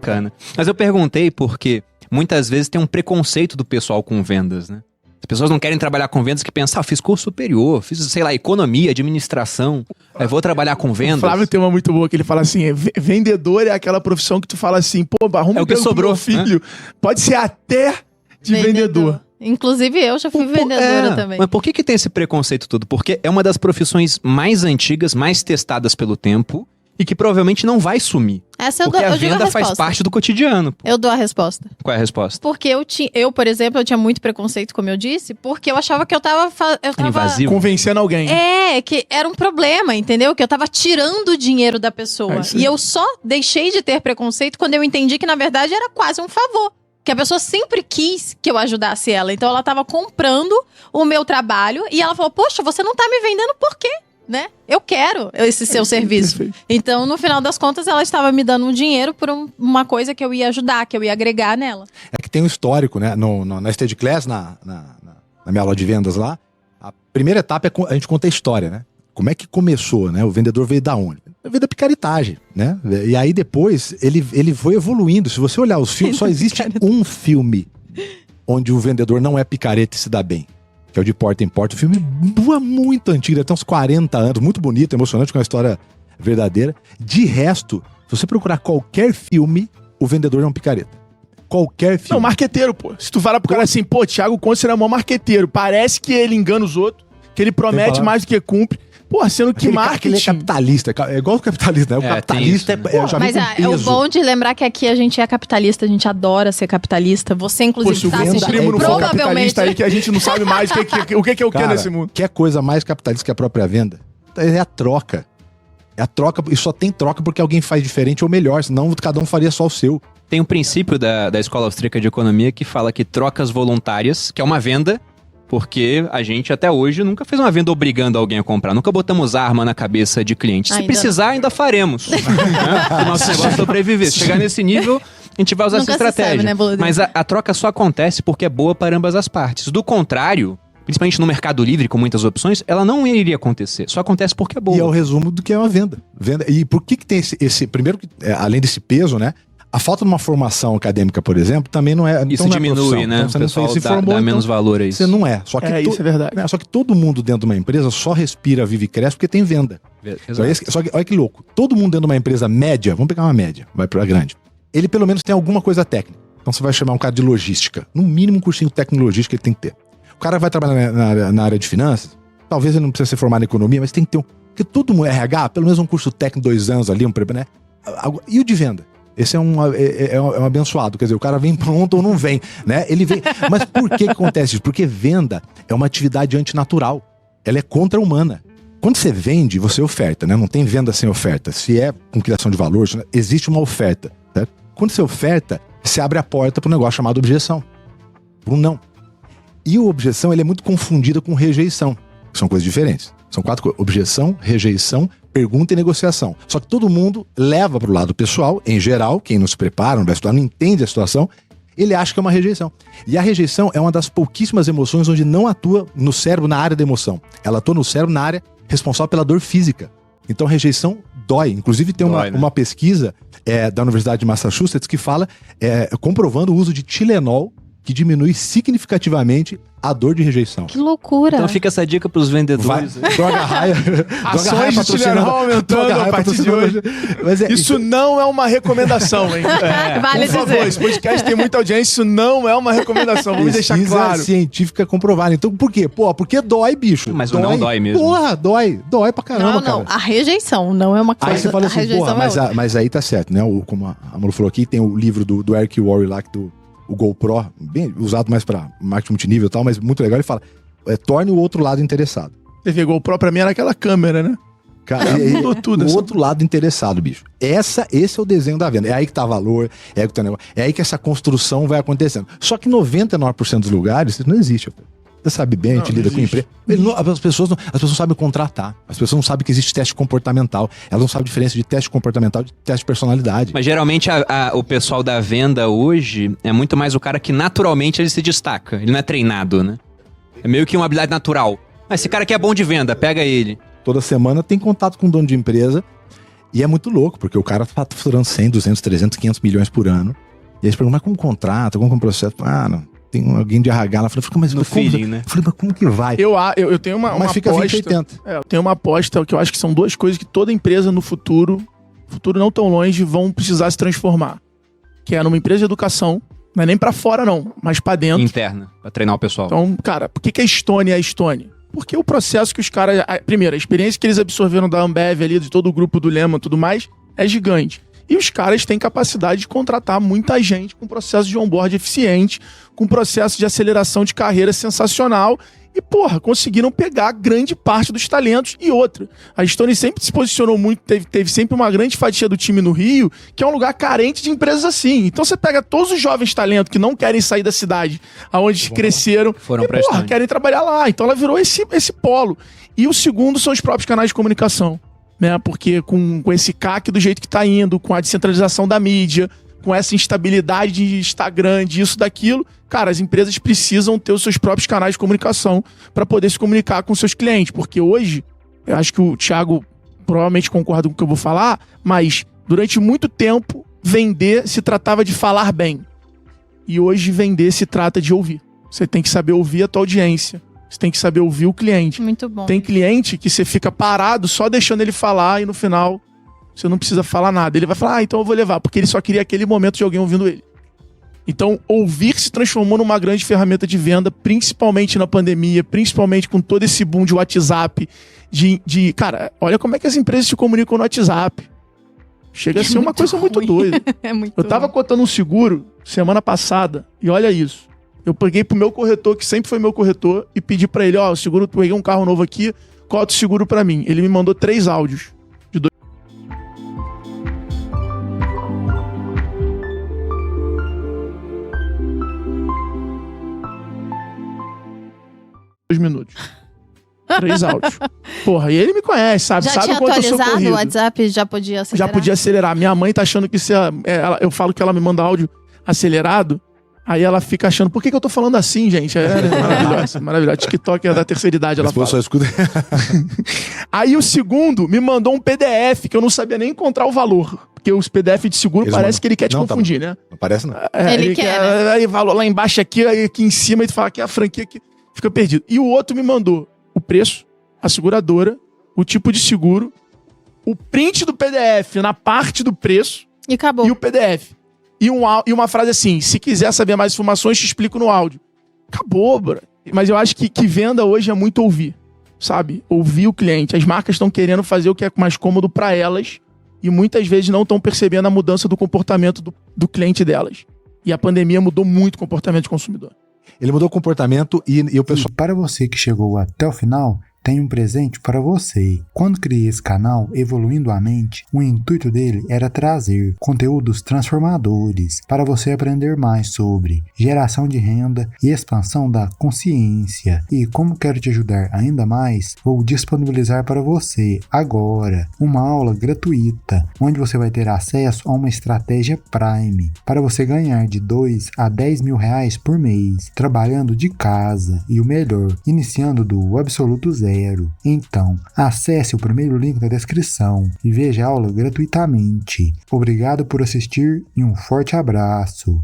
bacana. Mas eu perguntei porque muitas vezes tem um preconceito do pessoal com vendas, né? As pessoas não querem trabalhar com vendas que pensam, fiz curso superior, fiz, sei lá, economia, administração, vou trabalhar com vendas. O Flávio tem uma muito boa que ele fala assim, vendedor é aquela profissão que tu fala assim, pô, arruma o que sobrou, meu filho. Pode ser até de vendedor. Inclusive eu já fui vendedora também. Mas por que tem esse preconceito todo? Porque é uma das profissões mais antigas, mais testadas pelo tempo e que provavelmente não vai sumir. Porque a venda faz parte do cotidiano. Pô. Eu dou a resposta. Qual é a resposta? Porque eu, por exemplo, eu tinha muito preconceito, como eu disse, porque eu achava que eu tava invasivo. Convencendo alguém. Que era um problema, entendeu? Que eu tava tirando o dinheiro da pessoa. E eu só deixei de ter preconceito quando eu entendi que, na verdade, era quase um favor. Que a pessoa sempre quis que eu ajudasse ela. Então, ela tava comprando o meu trabalho e ela falou, poxa, você não tá me vendendo por quê? Né? Eu quero esse seu serviço. Perfeito. Então, no final das contas, ela estava me dando um dinheiro por uma coisa que eu ia ajudar, que eu ia agregar nela. É que tem um histórico, né? Na Stage Class, na minha aula de vendas lá, a primeira etapa a gente conta a história, né? Como é que começou, né? O vendedor veio da onde? Veio da picaretagem, né? E aí depois ele foi evoluindo. Se você olhar os filmes, só existe um filme onde o vendedor não é picareta e se dá bem. Que é o de Porta em Porta, um filme muito antigo, até uns 40 anos, muito bonito, emocionante, com uma história verdadeira. De resto, se você procurar qualquer filme, o vendedor é um picareta. Qualquer filme. Não, marqueteiro, pô. Se tu falar pro cara assim, pô, Thiago Conte é mó marqueteiro, parece que ele engana os outros, que ele promete mais do que cumpre. Pô, sendo que marketing... Ele é capitalista, é igual o capitalista, né? O capitalista isso, né? Mas é o bom de lembrar que aqui a gente é capitalista, a gente adora ser capitalista. Você, inclusive, tá assistindo. Primo não for capitalista aí, que a gente não sabe mais o que é o que nesse mundo. Quer coisa mais capitalista que a própria venda? É a troca. É a troca, e só tem troca porque alguém faz diferente ou melhor, senão cada um faria só o seu. Tem um princípio da Escola Austríaca de Economia que fala que trocas voluntárias, que é uma venda, porque a gente até hoje nunca fez uma venda obrigando alguém a comprar. Nunca botamos arma na cabeça de cliente. Se precisar, ainda faremos. O nosso negócio é sobreviver. Se chegar nesse nível, a gente vai usar essa estratégia. Sabe, né, mas a troca só acontece porque é boa para ambas as partes. Do contrário, principalmente no Mercado Livre, com muitas opções, ela não iria acontecer. Só acontece porque é boa. E é o resumo do que é uma venda. E por que tem esse primeiro, além desse peso, né? A falta de uma formação acadêmica, por exemplo, também não é... Isso então diminui, é né? Então, você o pessoal dá menos valor a isso. Você não é. Só que isso é verdade. Só que todo mundo dentro de uma empresa só respira, vive e cresce porque tem venda. Só que olha que louco. Todo mundo dentro de uma empresa média, vamos pegar uma média, vai pra grande. Ele pelo menos tem alguma coisa técnica. Então você vai chamar um cara de logística. No mínimo um cursinho de tecnologística ele tem que ter. O cara vai trabalhar na área de finanças, talvez ele não precise ser formado em economia, mas tem que ter porque todo mundo, RH, pelo menos um curso técnico, 2 anos ali, né? E o de venda? Esse é um abençoado, quer dizer, o cara vem pronto ou não vem, né? Ele vem. Mas por que acontece isso? Porque venda é uma atividade antinatural. Ela é contra-humana. Quando você vende, você oferta, né? Não tem venda sem oferta. Se é com criação de valor, existe uma oferta. Certo? Quando você oferta, você abre a porta para um negócio chamado objeção. Para um não. E a objeção, ele é muito confundida com rejeição. São coisas diferentes. São 4 coisas. Objeção, rejeição, pergunta e negociação. Só que todo mundo leva para o lado pessoal, em geral, quem não se prepara, não vai estudar, não entende a situação, ele acha que é uma rejeição. E a rejeição é uma das pouquíssimas emoções onde não atua no cérebro na área da emoção. Ela atua no cérebro na área responsável pela dor física. Então a rejeição dói. Inclusive tem uma pesquisa da Universidade de Massachusetts que fala, comprovando o uso de Tilenol, que diminui significativamente a dor de rejeição. Que loucura! Então fica essa dica pros vendedores. Droga Raia. Ações de Tilenol aumentando a partir de hoje. Mas isso não é uma recomendação, hein? Vale por favor, esse podcast tem muita audiência, isso não é uma recomendação. Vamos deixar claro. Científica comprovada. Então por quê? Porque dói, bicho. Mas não dói mesmo. Porra, dói. Dói pra caramba, cara. Não. A rejeição não é uma coisa. Aí você fala assim, porra, mas aí tá certo, né? Como a Malu falou aqui, tem o livro do Eric Worre lá, o GoPro, bem usado mais pra marketing multinível e tal, mas muito legal, ele fala, torne o outro lado interessado. Você vê, GoPro pra mim era aquela câmera, né? Cara, mudou tudo. O outro lado interessado, bicho. Esse é o desenho da venda. É aí que tá valor, é aí que tá negócio, é aí que essa construção vai acontecendo. Só que 99% dos lugares, isso não existe. Você sabe bem, a gente lida com empresa. As pessoas não sabem contratar. As pessoas não sabem que existe teste comportamental. Elas não sabem a diferença de teste comportamental e de teste de personalidade. Mas geralmente o pessoal da venda hoje é muito mais o cara que naturalmente ele se destaca. Ele não é treinado, né? É meio que uma habilidade natural. Mas esse cara aqui é bom de venda, pega ele. Toda semana tem contato com o dono de empresa E é muito louco, porque o cara tá faturando 100, 200, 300, 500 milhões por ano. E aí você pergunta, mas como contrato, como processo? Não, tem alguém de RH lá. Eu falei, mas no feeling, né? Eu falei, mas como que vai? Eu tenho uma mas fica aposta. 20, 80. Eu tenho uma aposta que eu acho que são duas coisas que toda empresa no futuro não tão longe, vão precisar se transformar. Que é numa empresa de educação, não é nem pra fora não, mas pra dentro. Interna, pra treinar o pessoal. Então, cara, por que a Estônia é a Estônia? Porque o processo que os caras... Primeiro, a experiência que eles absorveram da Ambev ali, de todo o grupo do Lehman e tudo mais, é gigante. E os caras têm capacidade de contratar muita gente com processo de onboard eficiente, com processo de aceleração de carreira sensacional. E, conseguiram pegar grande parte dos talentos. E outra, a Estônia sempre se posicionou muito, teve sempre uma grande fatia do time no Rio, que é um lugar carente de empresas assim. Então você pega todos os jovens talentos que não querem sair da cidade, aonde cresceram, querem trabalhar lá. Então ela virou esse polo. E o segundo são os próprios canais de comunicação, né? Porque com esse CAC do jeito que tá indo, com a descentralização da mídia, com essa instabilidade de Instagram, disso, daquilo, cara, as empresas precisam ter os seus próprios canais de comunicação para poder se comunicar com seus clientes. Porque hoje, eu acho que o Thiago provavelmente concorda com o que eu vou falar, mas durante muito tempo, vender se tratava de falar bem. E hoje, vender se trata de ouvir. Você tem que saber ouvir a tua audiência. Você tem que saber ouvir o cliente. Muito bom. Tem cliente que você fica parado só deixando ele falar e no final você não precisa falar nada. Ele vai falar, então eu vou levar, porque ele só queria aquele momento de alguém ouvindo ele. Então, ouvir se transformou numa grande ferramenta de venda, principalmente na pandemia, principalmente com todo esse boom de WhatsApp. Cara, olha como é que as empresas se comunicam no WhatsApp. Chega a ser uma coisa muito doida. Eu tava cotando um seguro semana passada, e olha isso. Eu peguei pro meu corretor, que sempre foi meu corretor, e pedi pra ele, o seguro, peguei um carro novo aqui, cota o seguro pra mim. Ele me mandou 3 áudios. 2 minutos. 3 áudios. E ele me conhece, sabe? Já tinha quanto atualizado o WhatsApp? Já podia acelerar? Já podia acelerar. Minha mãe tá achando que eu falo que ela me manda áudio acelerado, aí ela fica achando, por que eu tô falando assim, gente? Maravilhosa, maravilhosa. TikTok é da terceira idade, ela fala. Só escuta. Aí o segundo me mandou um PDF que eu não sabia nem encontrar o valor. Porque os PDF de seguro parece que ele quer te confundir, né? Não parece, não. Ele quer, né? Aí valor lá embaixo aqui, aí aqui em cima, e tu fala que a franquia aqui fica perdido. E o outro me mandou o preço, a seguradora, o tipo de seguro, o print do PDF na parte do preço. E acabou. E o PDF. E uma frase assim, se quiser saber mais informações, te explico no áudio. Acabou, bro. Mas eu acho que venda hoje é muito ouvir, sabe? Ouvir o cliente. As marcas estão querendo fazer o que é mais cômodo para elas e muitas vezes não estão percebendo a mudança do comportamento do cliente delas. E a pandemia mudou muito o comportamento do consumidor. Ele mudou o comportamento e o pessoal... E para você que chegou até o final, tem um presente para você. Quando criei esse canal, Evoluindo a Mente, o intuito dele era trazer conteúdos transformadores para você aprender mais sobre geração de renda e expansão da consciência. E como quero te ajudar ainda mais, vou disponibilizar para você agora uma aula gratuita, onde você vai ter acesso a uma estratégia Prime para você ganhar de 2 a 10 mil reais por mês, trabalhando de casa e o melhor, iniciando do absoluto zero. Então, acesse o primeiro link da descrição e veja a aula gratuitamente. Obrigado por assistir e um forte abraço.